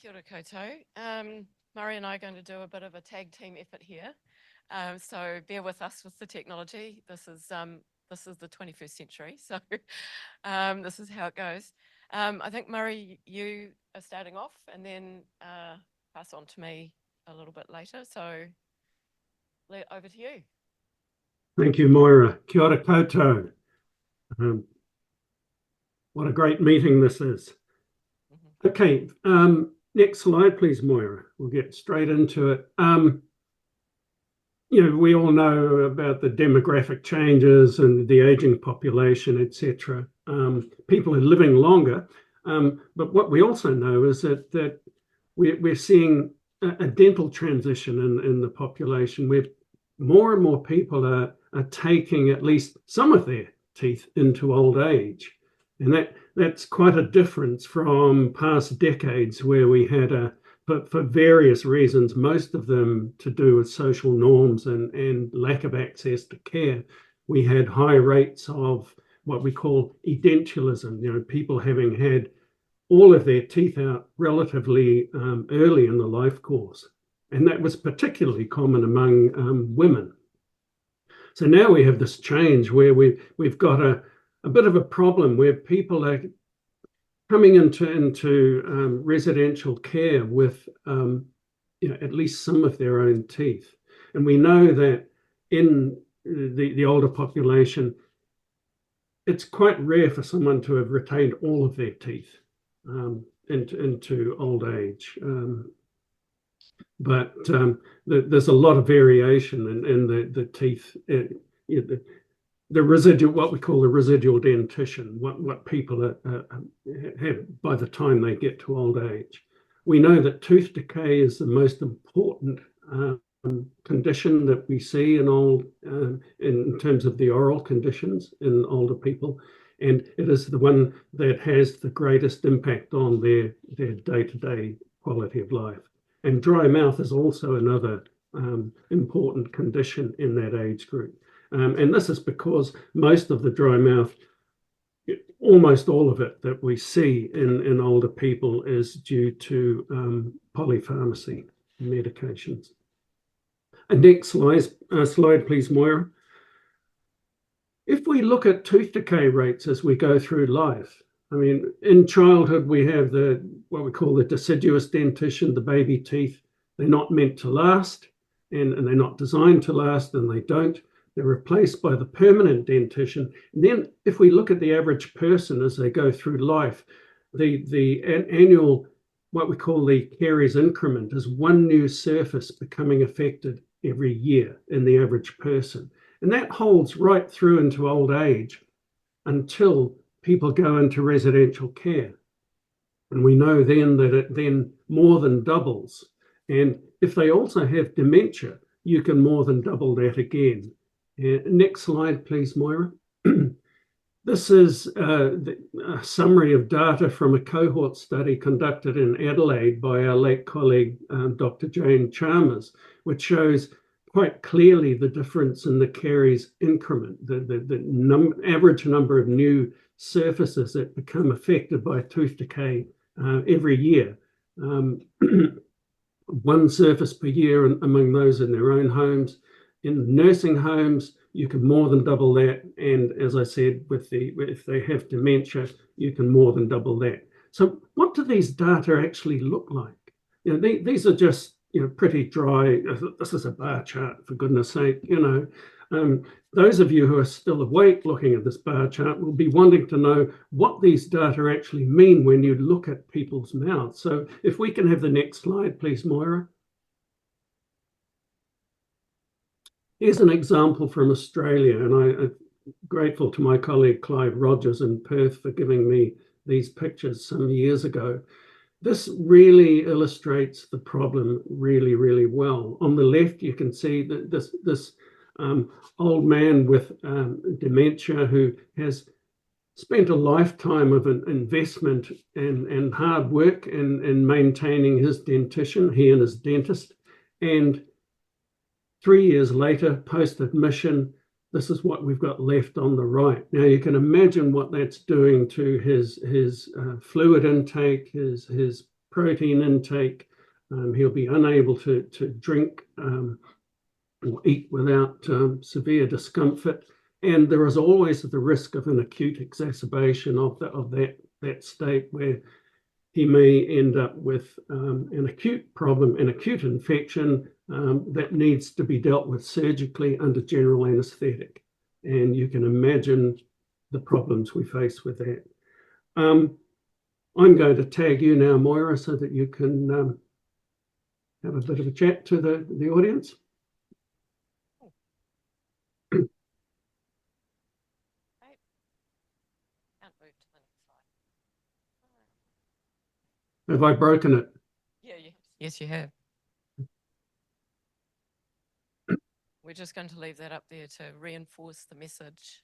Kia ora koutou. Murray and I are going to do a bit of a tag team effort here. So bear with us with the technology. This is the 21st century, so this is how it goes. I think, Murray, you are starting off and then pass on to me a little bit later. So over to you. Thank you, Moira. Kia ora koutou. What a great meeting this is. Okay, next slide, please, Moira. We'll get straight into it. We all know about the demographic changes and the aging population, etc. People are living longer, but what we also know is that we're seeing a dental transition in the population, where more and more people are taking at least some of their teeth into old age. And that's quite a difference from past decades where we had but for various reasons, most of them to do with social norms and lack of access to care, we had high rates of what we call edentulism, people having had all of their teeth out relatively early in the life course. And that was particularly common among women. So now we have this change where we've got a bit of a problem where people are coming into residential care with at least some of their own teeth. And we know that in the older population, it's quite rare for someone to have retained all of their teeth into old age. But there's a lot of variation in the teeth, the residual, what we call the residual dentition, what people have by the time they get to old age. We know that tooth decay is the most important condition that we see in terms of the oral conditions in older people, and it is the one that has the greatest impact on their day-to-day quality of life. And dry mouth is also another important condition in that age group. And this is because most of the dry mouth, almost all of it that we see in older people is due to polypharmacy medications. And next slide, please, Moira. If we look at tooth decay rates as we go through life, I mean, in childhood, we have what we call the deciduous dentition, the baby teeth. They're not meant to last, and they're not designed to last, and they don't. They're replaced by the permanent dentition. And then if we look at the average person as they go through life, the annual, what we call the caries increment, is one new surface becoming affected every year in the average person. And that holds right through into old age until people go into residential care. And we know then that it then more than doubles. And if they also have dementia, you can more than double that again. Next slide, please, Moira. This is a summary of data from a cohort study conducted in Adelaide by our late colleague, Dr. Jane Chalmers, which shows quite clearly the difference in the caries increment, the average number of new surfaces that become affected by tooth decay every year. One surface per year among those in their own homes. In nursing homes, you can more than double that. And as I said, if they have dementia, you can more than double that. So what do these data actually look like? These are just pretty dry. This is a bar chart, for goodness sake. Those of you who are still awake looking at this bar chart will be wanting to know what these data actually mean when you look at people's mouths. So if we can have the next slide, please, Moira. Here's an example from Australia, and I'm grateful to my colleague Clive Rogers in Perth for giving me these pictures some years ago. This really illustrates the problem really, really well. On the left, you can see that this old man with dementia who has spent a lifetime of an investment and hard work in maintaining his dentition, he and his dentist, and 3 years later, post-admission, this is what we've got left on the right. Now you can imagine what that's doing to his fluid intake, his protein intake. He'll be unable to drink or eat without severe discomfort. And there is always the risk of an acute exacerbation of that state where he may end up with an acute problem, an acute infection that needs to be dealt with surgically under general anesthetic. And you can imagine the problems we face with that. I'm going to tag you now, Moira, so that you can have a bit of a chat to the audience. Have I broken it? Yeah, yes, you have. We're just going to leave that up there to reinforce the message.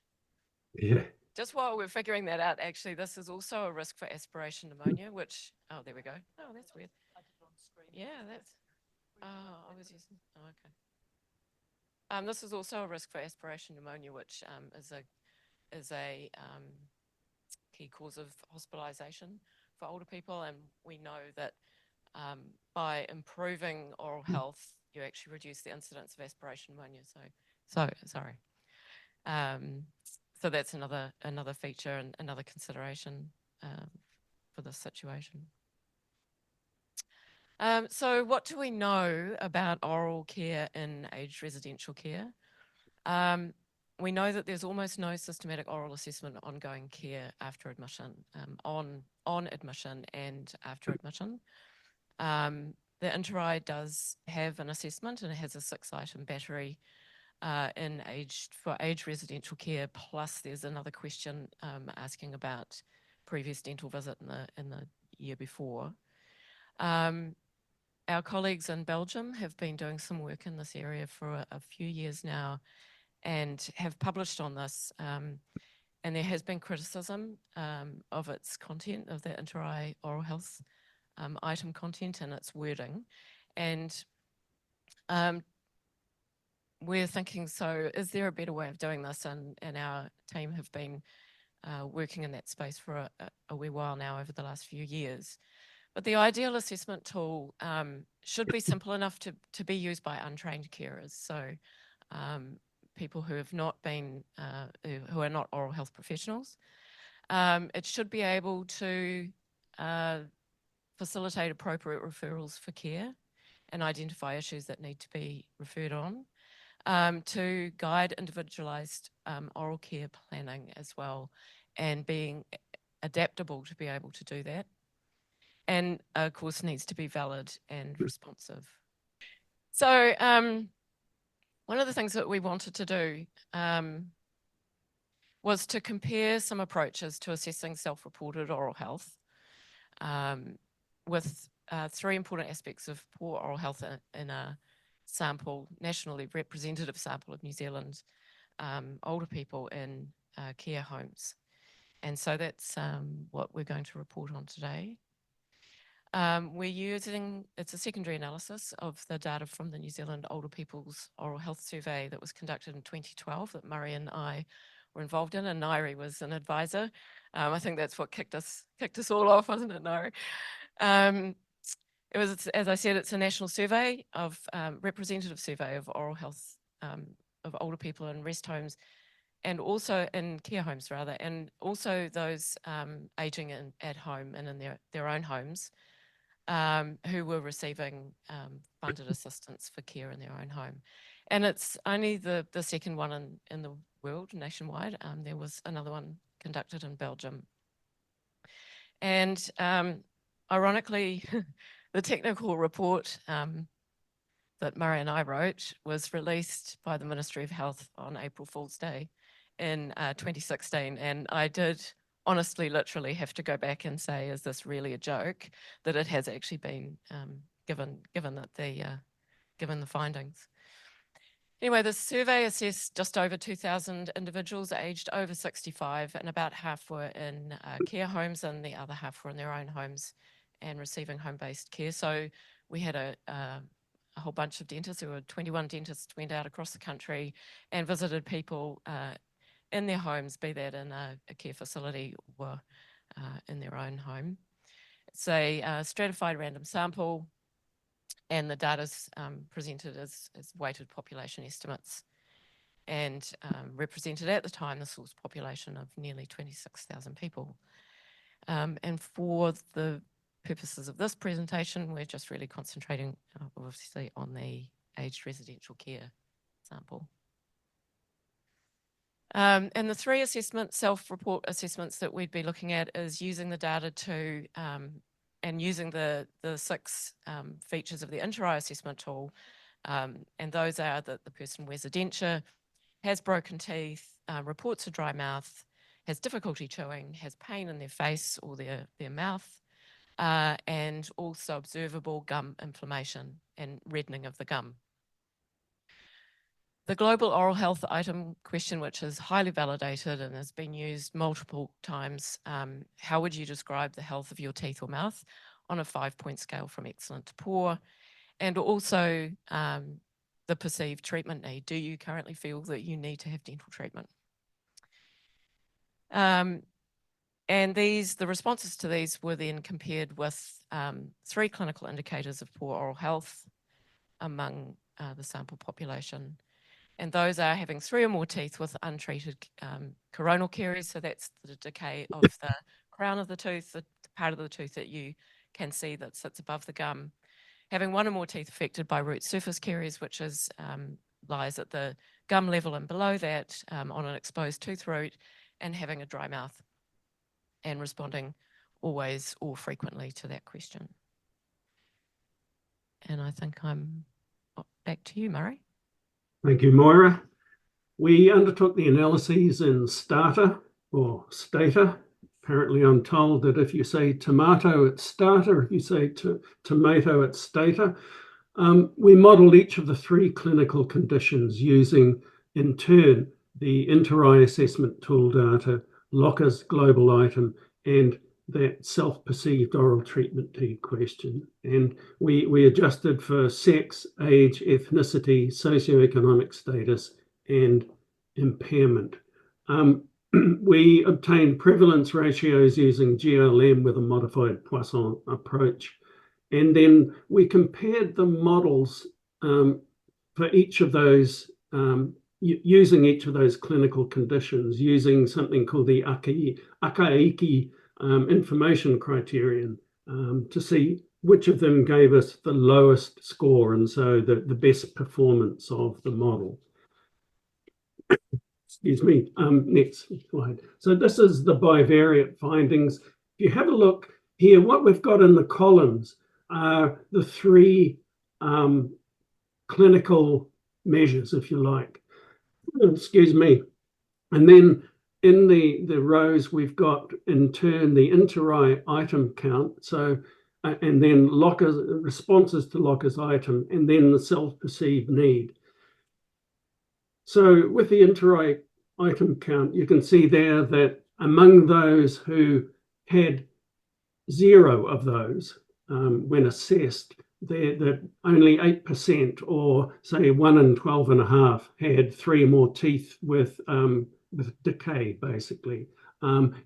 Yeah. Just while we're figuring that out, actually, this is also a risk for aspiration pneumonia, which, oh, there we go. Oh, that's weird. Yeah, that's, oh, I was using, oh, okay. This is also a risk for aspiration pneumonia, which is a key cause of hospitalisation for older people. And we know that by improving oral health, you actually reduce the incidence of aspiration pneumonia. So sorry. So that's another feature and another consideration for this situation. So what do we know about oral care in aged residential care? We know that there's almost no systematic oral assessment of ongoing care after admission, on admission and after admission. The InterRAI does have an assessment, and it has a 6-item battery for aged residential care. Plus, there's another question asking about previous dental visit in the year before. Our colleagues in Belgium have been doing some work in this area for a few years now, and have published on this. And there has been criticism of its content, of the InterRAI oral health item content and its wording. And we're thinking, so is there a better way of doing this? And our team have been working in that space for a wee while now over the last few years. But the ideal assessment tool should be simple enough to be used by untrained carers. So people who have not been, who are not oral health professionals. It should be able to facilitate appropriate referrals for care and identify issues that need to be referred on, to guide individualised oral care planning as well, and being adaptable to be able to do that. And of course needs to be valid and responsive. So one of the things that we wanted to do was to compare some approaches to assessing self-reported oral health with 3 important aspects of poor oral health in a sample, nationally representative sample of New Zealand older people in care homes. And so that's what we're going to report on today. We're using, it's a secondary analysis of the data from the New Zealand Older People's Oral Health Survey that was conducted in 2012 that Murray and I were involved in, and Nairi was an advisor. I think that's what kicked us all off, wasn't it, Nairi? It was, as I said, it's a national survey of, representative survey of oral health of older people in rest homes, and also in care homes rather, and also those aging at home and in their own homes, who were receiving funded assistance for care in their own home. And it's only the second one in the world nationwide. There was another one conducted in Belgium. And ironically, the technical report that Murray and I wrote was released by the Ministry of Health on April Fool's Day in 2016. And I did honestly, literally have to go back and say, is this really a joke? That it has actually been given the findings. Anyway, the survey assessed just over 2,000 individuals aged over 65, and about half were in care homes and the other half were in their own homes and receiving home-based care. So we had a whole bunch of dentists. There were 21 dentists went out across the country and visited people in their homes, be that in a care facility or in their own home. It's a stratified random sample, and the data is presented as weighted population estimates, and represented at the time the source population of nearly 26,000 people. And for the purposes of this presentation, we're just really concentrating obviously on the aged residential care sample. And the three self-report assessments that we'd be looking at is using the data to, and using the 6 features of the InterRAI assessment tool. And those are that the person wears a denture, has broken teeth, reports a dry mouth, has difficulty chewing, has pain in their face or their mouth, and also observable gum inflammation and reddening of the gum. The global oral health item question, which is highly validated and has been used multiple times, how would you describe the health of your teeth or mouth on a 5-point scale from excellent to poor? And also the perceived treatment need. Do you currently feel that you need to have dental treatment? And the responses to these were then compared with 3 clinical indicators of poor oral health among the sample population. And those are having 3 or more teeth with untreated coronal caries. So that's the decay of the crown of the tooth, the part of the tooth that you can see that sits above the gum. Having 1 or more teeth affected by root surface caries, which is lies at the gum level and below that on an exposed tooth root, and having a dry mouth, and responding always or frequently to that question. And I think I'm back to you, Murray. Thank you, Moira. We undertook the analyses in Starter or Stater. Apparently, I'm told that if you say tomato, it's Starter. If you say tomato, it's Stater. We modelled each of the 3 clinical conditions using, in turn, the InterRAI assessment tool data, Locker's global item, and that self-perceived oral treatment teeth question. And we adjusted for sex, age, ethnicity, socioeconomic status, and impairment. We obtained prevalence ratios using GLM with a modified Poisson approach. And then we compared the models for each of those, using each of those clinical conditions, using something called the Akaiki information criterion to see which of them gave us the lowest score, and so the best performance of the model. Excuse me, next slide. So this is the bivariate findings. If you have a look here, what we've got in the columns are the 3 clinical measures, if you like. Excuse me. And then in the rows, we've got in turn the InterRAI item count. So, and then Locker's responses to Locker's item, and then the self-perceived need. So with the InterRAI item count, you can see there that among those who had 0 of those when assessed, that only 8%, or say 1 in 12.5, had 3 or more teeth with decay, basically.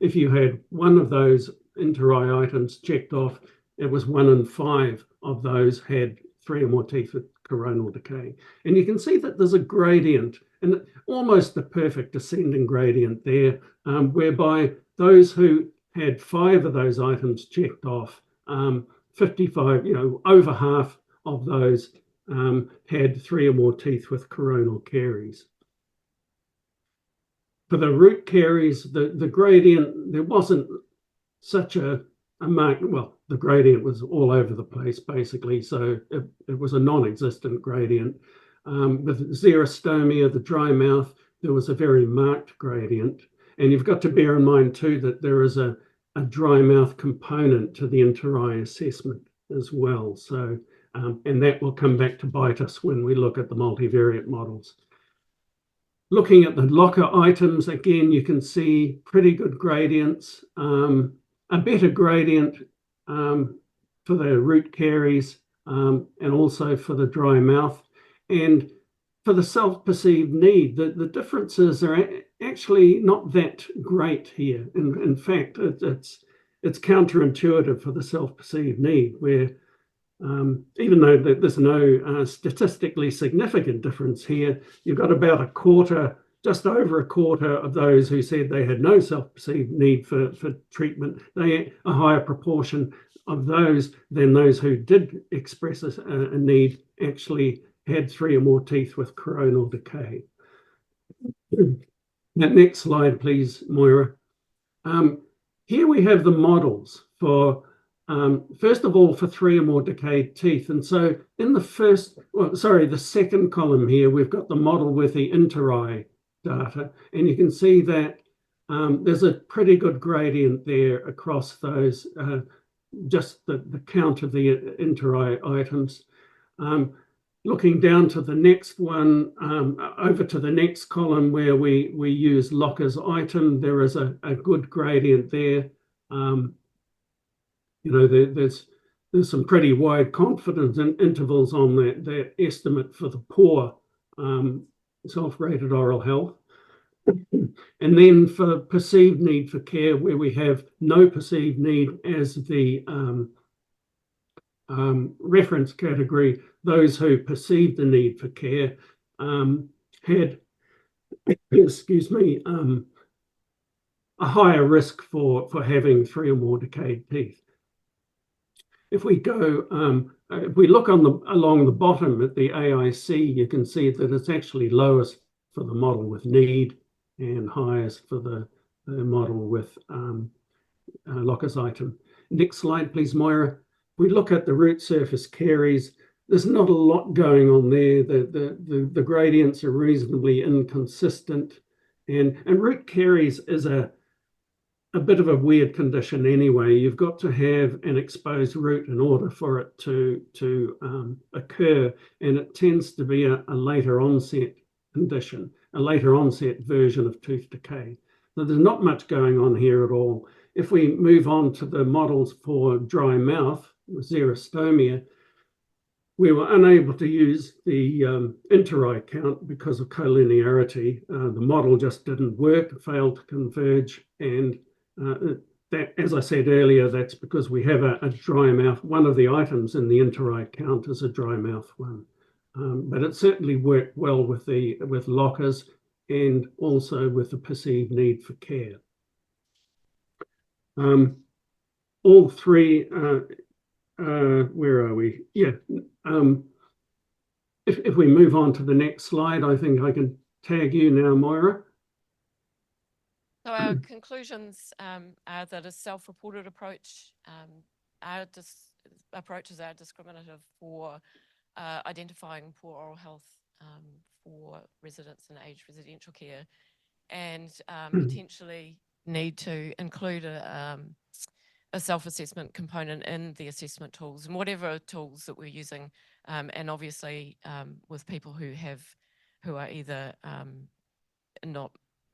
If you had 1 of those InterRAI items checked off, it was 1 in 5 of those had 3 or more teeth with coronal decay. And you can see that there's a gradient, and almost the perfect ascending gradient there, whereby those who had 5 of those items checked off, 55, over half of those had 3 or more teeth with coronal caries. For the root caries, the gradient, there wasn't such a marked, well, the gradient was all over the place, basically, so it was a non-existent gradient. With xerostomia, the dry mouth, there was a very marked gradient. And you've got to bear in mind, too, that there is a dry mouth component to the InterRAI assessment as well. So, and that will come back to bite us when we look at the multivariate models. Looking at the Locker items, again, you can see pretty good gradients, a better gradient for the root caries and also for the dry mouth. And for the self-perceived need, the differences are actually not that great here. In fact, it's counterintuitive for the self-perceived need, where even though there's no statistically significant difference here, you've got about a quarter, just over a quarter of those who said they had no self-perceived need for treatment. A higher proportion of those than those who did express a need actually had 3 or more teeth with coronal decay. Next slide, please, Moira. Here we have the models for, first of all, for 3 or more decayed teeth. And so in the second column here, we've got the model with the InterRAI data. And you can see that there's a pretty good gradient there across those, just the count of the InterRAI items. Looking down to the next one, over to the next column where we use Locker's item, there is a good gradient there. There's some pretty wide confidence intervals on that estimate for the poor self-rated oral health. And then for perceived need for care, where we have no perceived need as the reference category, those who perceived the need for care had, excuse me, a higher risk for having 3 or more decayed teeth. If we go, if we look along the bottom at the AIC, you can see that it's actually lowest for the model with need and highest for the model with Locker's item. Next slide, please, Moira. We look at the root surface caries. There's not a lot going on there. The gradients are reasonably inconsistent, and root caries is a bit of a weird condition anyway. You've got to have an exposed root in order for it to occur, and it tends to be a later onset condition, a later onset version of tooth decay. So there's not much going on here at all. If we move on to the models for dry mouth, xerostomia, we were unable to use the InterRAI count because of collinearity. The model just didn't work, failed to converge, and that, as I said earlier, that's because we have a dry mouth. One of the items in the InterRAI count is a dry mouth one. But it certainly worked well with Lockers and also with the perceived need for care. All three, where are we? Yeah. If we move on to the next slide, I think I can tag you now, Moira. So our conclusions are that a self-reported approach, approaches are discriminative for identifying poor oral health for residents in aged residential care, and potentially need to include a self-assessment component in the assessment tools and whatever tools that we're using, and obviously with people who are either not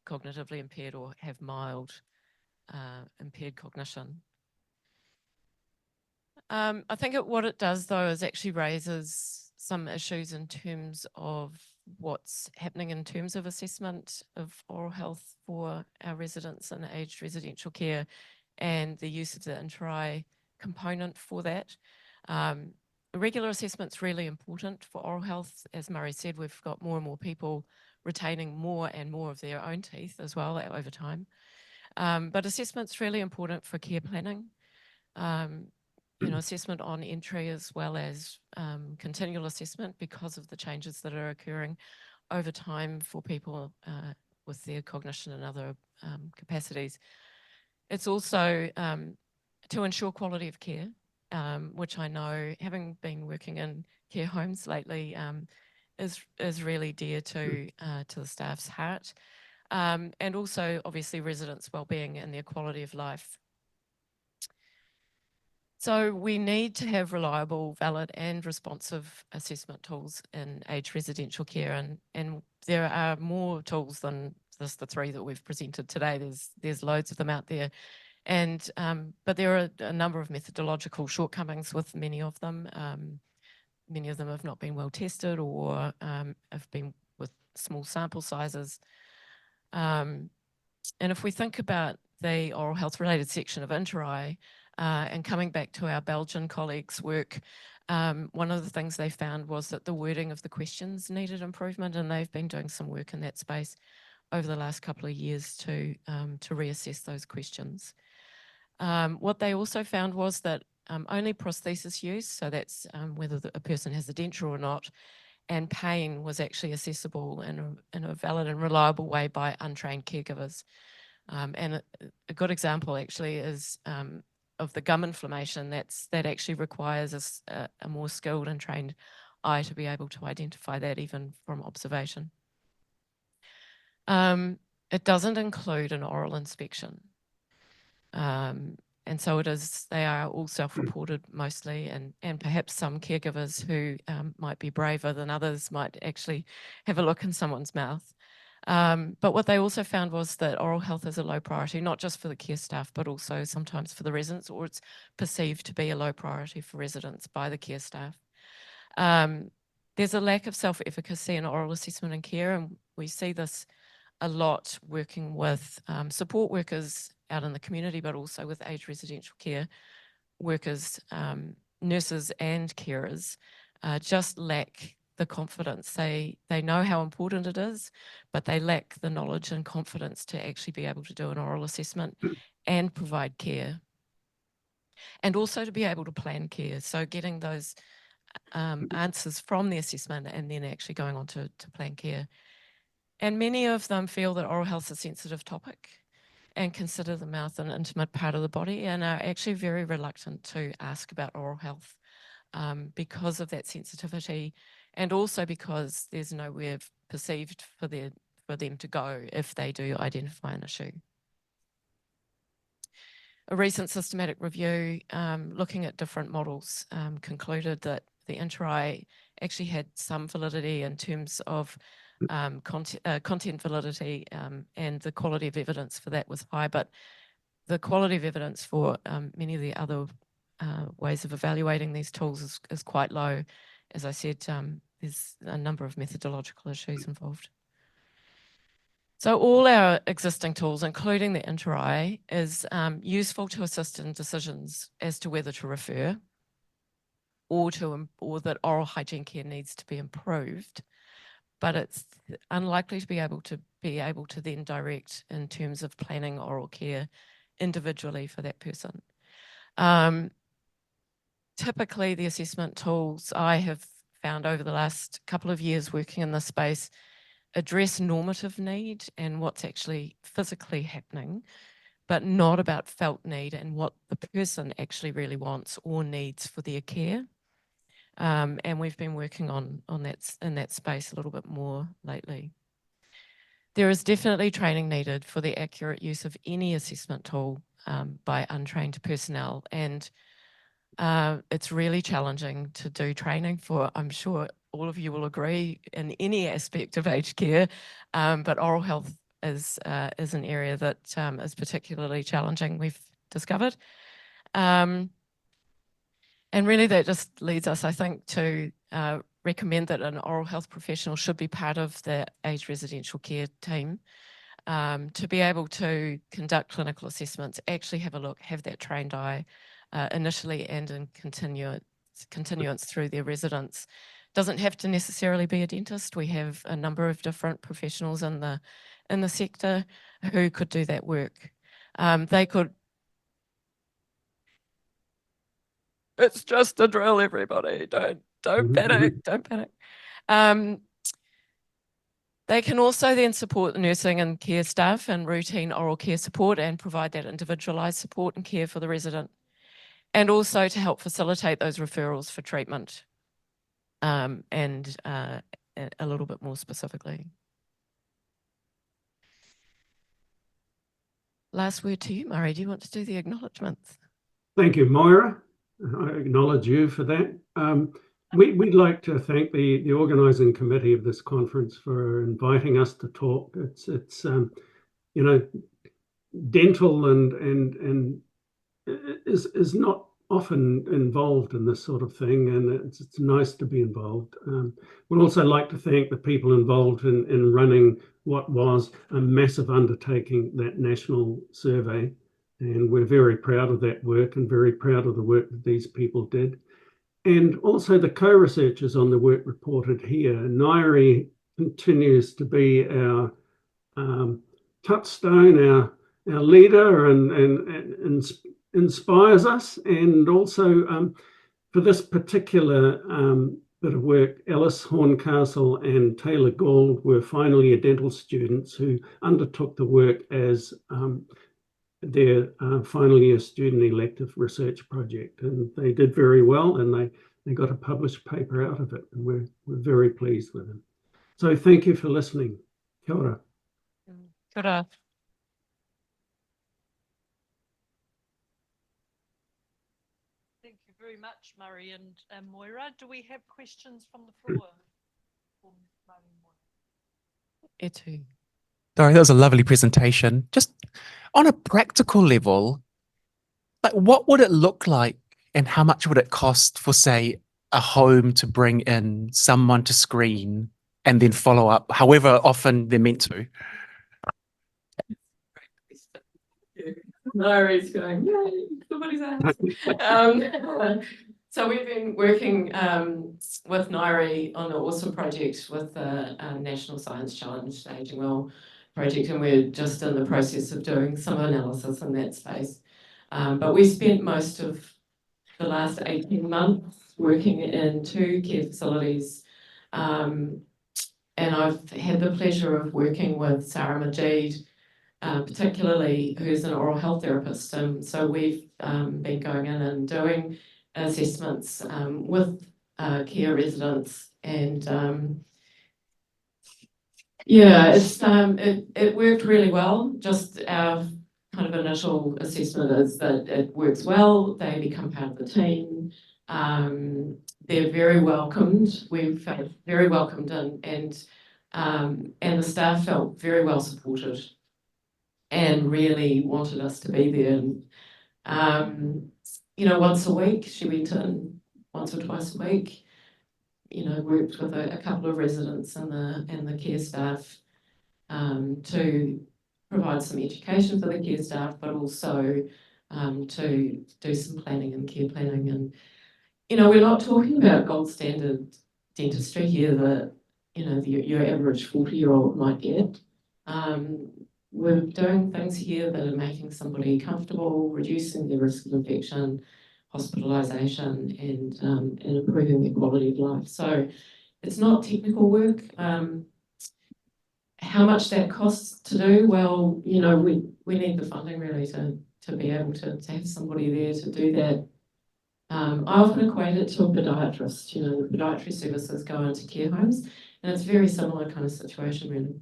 cognitively impaired or have mild impaired cognition. I think what it does though is actually raises some issues in terms of what's happening in terms of assessment of oral health for our residents in aged residential care and the use of the InterRAI component for that. Regular assessment's really important for oral health. As Murray said, we've got more and more people retaining more and more of their own teeth as well over time. But assessment's really important for care planning. Assessment on entry as well as continual assessment because of the changes that are occurring over time for people with their cognition and other capacities. It's also to ensure quality of care, which I know, having been working in care homes lately, is really dear to the staff's heart, and also obviously residents' wellbeing and their quality of life. So we need to have reliable, valid and responsive assessment tools in aged residential care, and there are more tools than just the 3 that we've presented today. There's loads of them out there, and but there are a number of methodological shortcomings with many of them. Many of them have not been well tested or have been with small sample sizes. And if we think about the oral health related section of InterRAI, and coming back to our Belgian colleagues' work, one of the things they found was that the wording of the questions needed improvement, and they've been doing some work in that space over the last couple of years to reassess those questions. What they also found was that only prosthesis use, so that's whether a person has a denture or not, and pain was actually accessible in a valid and reliable way by untrained caregivers. And a good example actually is of the gum inflammation that actually requires a more skilled and trained eye to be able to identify that even from observation. It doesn't include an oral inspection. And so they are all self-reported mostly, and perhaps some caregivers who might be braver than others might actually have a look in someone's mouth. But what they also found was that oral health is a low priority, not just for the care staff, but also sometimes for the residents, or it's perceived to be a low priority for residents by the care staff. There's a lack of self-efficacy in oral assessment and care, and we see this a lot working with support workers out in the community, but also with aged residential care workers, nurses and carers, just lack the confidence. They know how important it is, but they lack the knowledge and confidence to actually be able to do an oral assessment and provide care. And also to be able to plan care. So getting those answers from the assessment and then actually going on to plan care. And many of them feel that oral health is a sensitive topic and consider the mouth an intimate part of the body, and are actually very reluctant to ask about oral health because of that sensitivity, and also because there's nowhere perceived for them to go if they do identify an issue. A recent systematic review looking at different models concluded that the InterRAI actually had some validity in terms of content validity, and the quality of evidence for that was high, but the quality of evidence for many of the other ways of evaluating these tools is quite low. As I said, there's a number of methodological issues involved. So all our existing tools, including the InterRAI, is useful to assist in decisions as to whether to refer or that oral hygiene care needs to be improved, but it's unlikely to be able to then direct in terms of planning oral care individually for that person. Typically, the assessment tools I have found over the last couple of years working in this space address normative need and what's actually physically happening, but not about felt need and what the person actually really wants or needs for their care. And we've been working on that in that space a little bit more lately. There is definitely training needed for the accurate use of any assessment tool by untrained personnel, and it's really challenging to do training for, I'm sure all of you will agree, in any aspect of aged care, but oral health is an area that is particularly challenging, we've discovered. And really that just leads us, I think, to recommend that an oral health professional should be part of the aged residential care team to be able to conduct clinical assessments, actually have a look, have that trained eye initially and in continuance through their residents. Doesn't have to necessarily be a dentist. We have a number of different professionals in the sector who could do that work. They could. It's just a drill, everybody. Don't panic. Don't panic. They can also then support the nursing and care staff and routine oral care support and provide that individualised support and care for the resident, and also to help facilitate those referrals for treatment and a little bit more specifically. Last word to you, Murray. Do you want to do the acknowledgements? Thank you, Moira. I acknowledge you for that. We'd like to thank the organising committee of this conference for inviting us to talk. It's you know, dental and is not often involved in this sort of thing, and it's nice to be involved. We'd also like to thank the people involved in running what was a massive undertaking, that national survey. And we're very proud of that work and very proud of the work that these people did. And also the co-researchers on the work reported here. InterRAI continues to be our touchstone, our leader, and inspires us. And also for this particular bit of work, Alice Horncastle and Taylor Gould were final year dental students who undertook the work as their final year student elective research project, and they did very well, and they got a published paper out of it, and we're very pleased with them. So thank you for listening. Kia ora. Kia ora. Thank you very much, Murray and Moira. Do we have questions from the floor? E tū. Sorry, that was a lovely presentation. Just on a practical level, like what would it look like and how much would it cost for, say, a home to bring in someone to screen and then follow up however often they're meant to? Larry's going, yay, somebody's asked. So we've been working with InterRAI on an awesome project with the National Science Challenge Aging Well project, and we're just in the process of doing some analysis in that space. But we spent most of the last 18 months working in 2 care facilities, and I've had the pleasure of working with Sarah Majid, particularly, who's an oral health therapist. So we've been going in and doing assessments with care residents, and yeah, it worked really well. Just our kind of initial assessment is that it works well. They become part of the team. They're very welcomed. We felt very welcomed, and the staff felt very well supported and really wanted us to be there. And, you know, once a week, she went in once or twice a week, you know, worked with a couple of residents and the care staff to provide some education for the care staff, but also to do some planning and care planning. And, you know, we're not talking about gold standard dentistry here that, you know, your average 40-year-old might get. We're doing things here that are making somebody comfortable, reducing their risk of infection, hospitalisation, and improving their quality of life. So it's not technical work. How much that costs to do? Well, you know, we need the funding really to be able to have somebody there to do that. I often equate it to a podiatrist. You know, the podiatry services go into care homes, and it's a very similar kind of situation, really.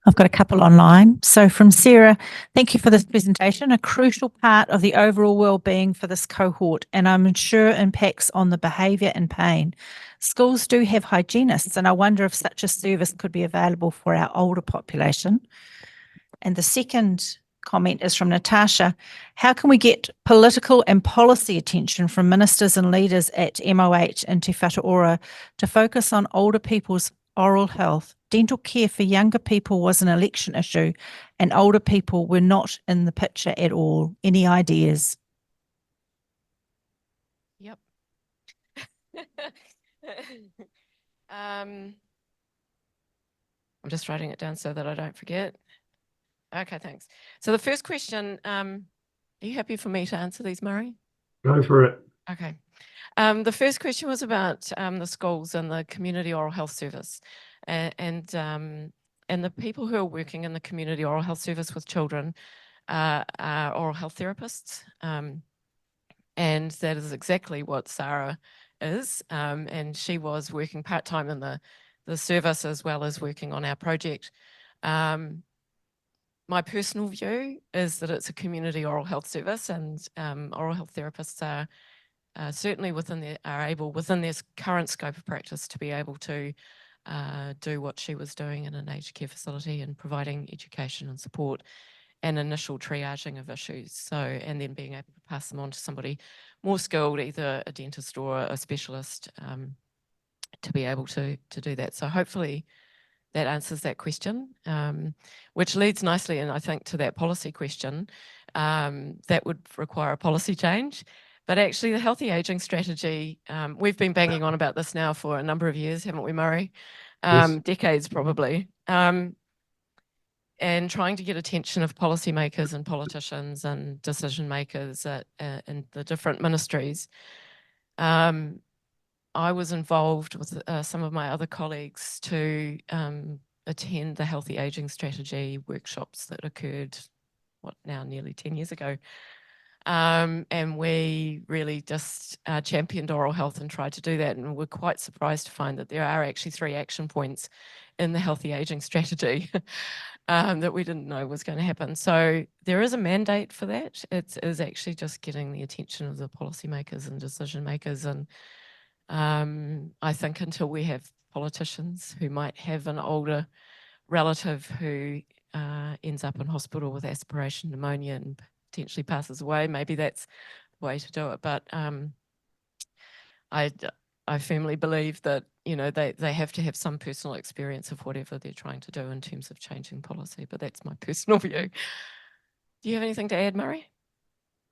I've got a couple online. So from Sarah, thank you for this presentation, a crucial part of the overall well-being for this cohort, and I'm sure impacts on the behaviour and pain. Schools do have hygienists, and I wonder if such a service could be available for our older population. And the second comment is from Natasha. How can we get political and policy attention from ministers and leaders at MOH and Te Whatu Ora to focus on older people's oral health? Dental care for younger people was an election issue, and older people were not in the picture at all. Any ideas? Yep. I'm just writing it down so that I don't forget. Okay, thanks. So the first question, are you happy for me to answer these, Murray? Go for it. Okay. The first question was about the schools and the community oral health service, and the people who are working in the community oral health service with children are oral health therapists, and that is exactly what Sarah is, and she was working part-time in the service as well as working on our project. My personal view is that it's a community oral health service, and oral health therapists are certainly within their current scope of practice to be able to do what she was doing in an aged care facility and providing education and support and initial triaging of issues. So, and then being able to pass them on to somebody more skilled, either a dentist or a specialist, to be able to do that. So hopefully that answers that question, which leads nicely, and I think, to that policy question. That would require a policy change. But actually the healthy aging strategy, we've been banging on about this now for a number of years, haven't we, Murray? Yes. Decades probably. And trying to get attention of policymakers and politicians and decision makers in the different ministries. I was involved with some of my other colleagues to attend the healthy aging strategy workshops that occurred, nearly 10 years ago. And we really just championed oral health and tried to do that. And we're quite surprised to find that there are actually 3 action points in the healthy aging strategy that we didn't know was going to happen. So there is a mandate for that. It is actually just getting the attention of the policymakers and decision makers. And I think until we have politicians who might have an older relative who ends up in hospital with aspiration pneumonia and potentially passes away, maybe that's the way to do it. But I firmly believe that, you know, they have to have some personal experience of whatever they're trying to do in terms of changing policy. But that's my personal view. Do you have anything to add, Murray?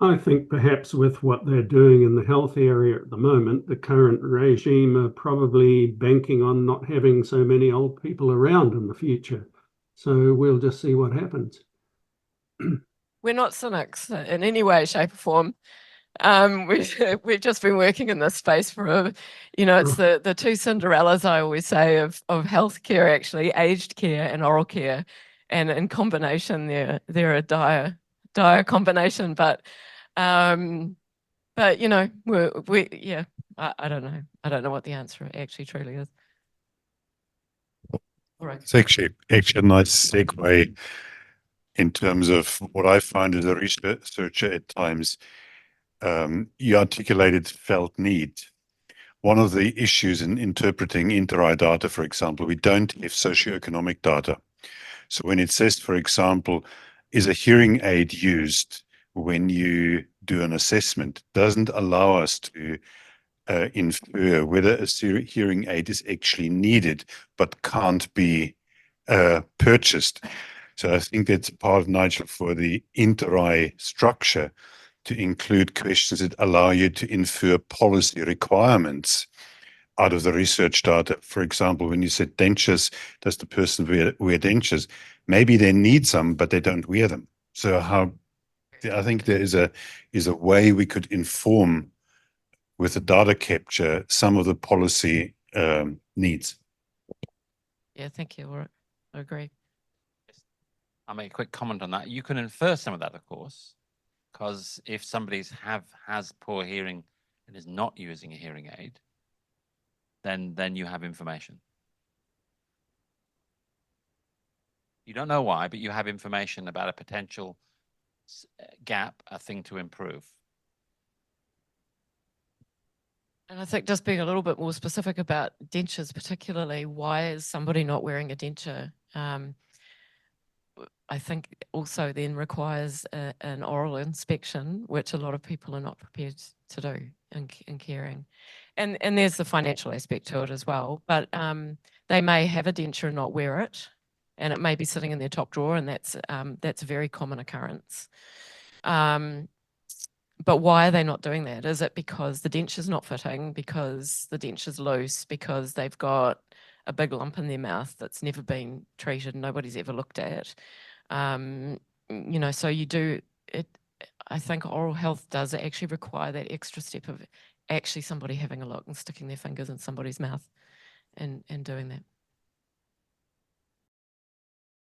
I think perhaps with what they're doing in the health area at the moment, the current regime are probably banking on not having so many old people around in the future. So we'll just see what happens. We're not cynics in any way, shape or form. We've just been working in this space for it's the 2 Cinderellas, I always say, of healthcare, actually, aged care and oral care, and in combination they're a dire combination. But you know, I don't know what the answer actually truly is. All right. It's actually a nice segue in terms of what I find as a researcher at times. You articulated felt need. One of the issues in interpreting InterRAI data, for example, we don't have socioeconomic data. So when it says, for example, is a hearing aid used when you do an assessment, doesn't allow us to infer whether a hearing aid is actually needed but can't be purchased. So I think that's part of, Nigel, for the InterRAI structure, to include questions that allow you to infer policy requirements out of the research data. For example, when you said dentures, does the person wear dentures? Maybe they need some, but they don't wear them. So I think there is a way we could inform with the data capture some of the policy needs. Yeah, thank you. I agree. I'll make a quick comment on that. You can infer some of that, of course, because if somebody has poor hearing and is not using a hearing aid, then you have information. You don't know why, but you have information about a potential gap, a thing to improve. And I think just being a little bit more specific about dentures, particularly, why is somebody not wearing a denture? I think also then requires an oral inspection, which a lot of people are not prepared to do in caring. And there's the financial aspect to it as well. But they may have a denture and not wear it, and it may be sitting in their top drawer, and that's a very common occurrence. But why are they not doing that? Is it because the denture's not fitting, because the denture's loose, because they've got a big lump in their mouth that's never been treated and nobody's ever looked at? You know, so you do it. I think oral health does actually require that extra step of actually somebody having a look and sticking their fingers in somebody's mouth and doing that.